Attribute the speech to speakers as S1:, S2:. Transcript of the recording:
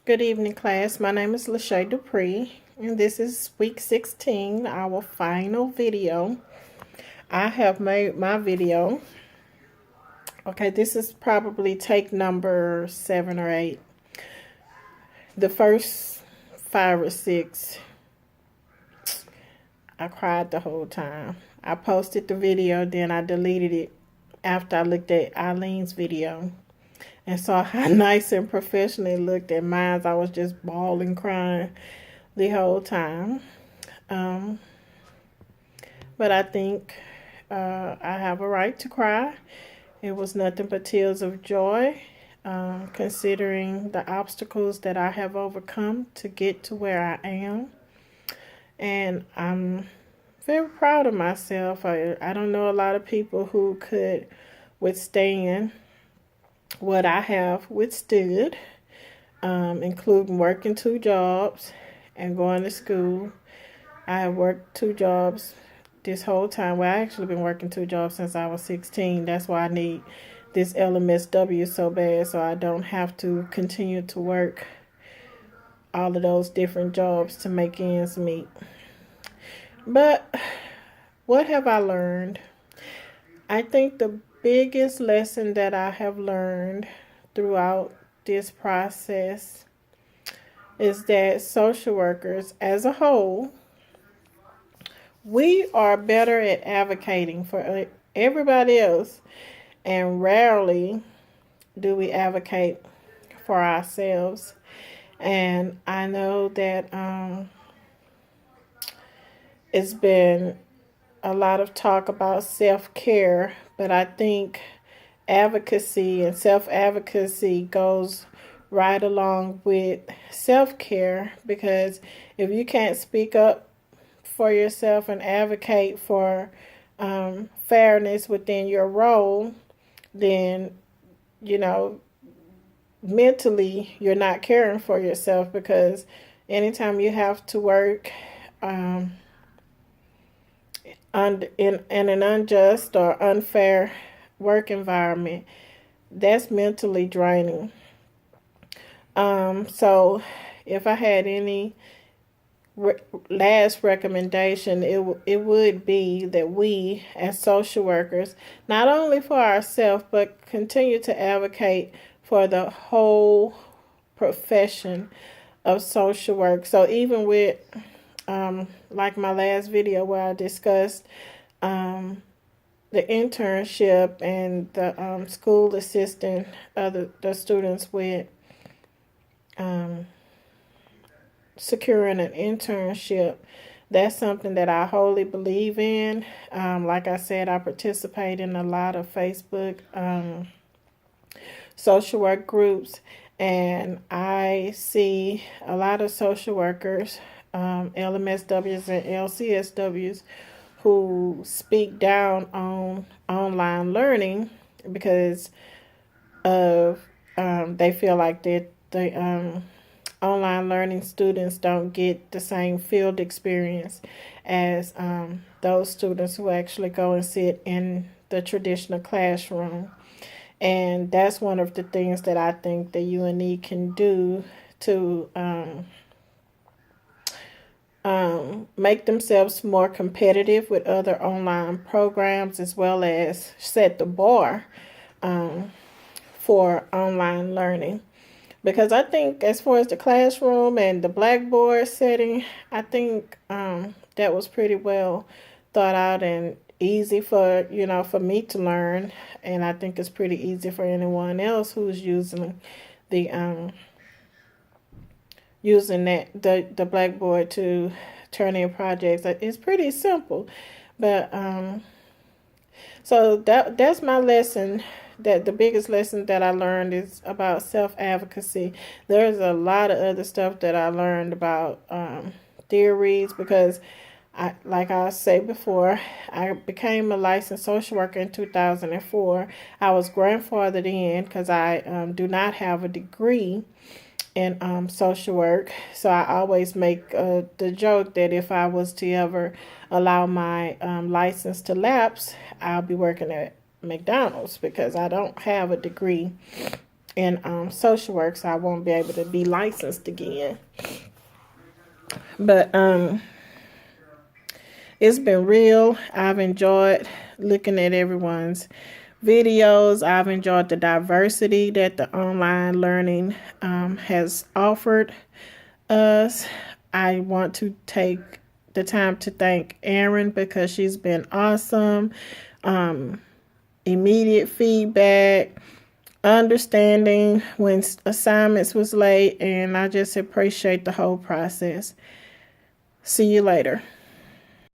S1: Good evening, class. My name is Lachey Dupree, and this is week 16, our final video. I have made my video. Okay, this is probably take number 7 or 8. The first 5 or 6, I cried the whole time. I posted the video, then I deleted it after I looked at Eileen's video and saw how nice and professional it looked. At mine, I was just bawling, crying the whole time. But I think I have a right to cry. It was nothing but tears of joy, considering the obstacles that I have overcome to get to where I am. And I'm very proud of myself. I don't know a lot of people who could withstand what I have withstood, including working 2 jobs and going to school. I have worked 2 jobs this whole time. Well, I actually been working 2 jobs since I was 16. That's why I need this LMSW so bad, so I don't have to continue to work all of those different jobs to make ends meet. But what have I learned? I think the biggest lesson that I have learned throughout this process is that social workers as a whole, we are better at advocating for everybody else, and rarely do we advocate for ourselves. And I know that it's been a lot of talk about self-care, but I think advocacy and self-advocacy goes right along with self-care, because if you can't speak up for yourself and advocate for fairness within your role, then, mentally you're not caring for yourself, because anytime you have to work in an unjust or unfair work environment, that's mentally draining. So if I had any last recommendation, it would be that we as social workers, not only for ourselves, but continue to advocate for the whole profession of social work. So even with like my last video where I discussed the internship and the school assistant, the students with securing an internship, that's something that I wholly believe in. Like I said, I participate in a lot of Facebook social work groups, and I see a lot of social workers, LMSWs and LCSWs, who speak down on online learning because of they feel like that the online learning students don't get the same field experience as those students who actually go and sit in the traditional classroom. And that's one of the things that I think the UNE can do to make themselves more competitive with other online programs, as well as set the bar for online learning. Because I think as far as the classroom and the Blackboard setting, I think that was pretty well thought out and easy for me to learn, and I think it's pretty easy for anyone else who's using the the Blackboard to turn in projects. It's pretty simple, but so that's my lesson. That the biggest lesson that I learned is about self-advocacy. There's a lot of other stuff that I learned about theories, because like I said before, I became a licensed social worker in 2004. I was grandfathered in because I do not have a degree in social work. So I always make the joke that if I was to ever allow my license to lapse, I'll be working at McDonald's, because I don't have a degree in social work, so I won't be able to be licensed again. But it's been real. I've enjoyed looking at everyone's videos. I've enjoyed the diversity that the online learning has offered us. I want to take the time to thank Erin because she's been awesome. Immediate feedback, understanding when assignments was late, and I just appreciate the whole process. See you later.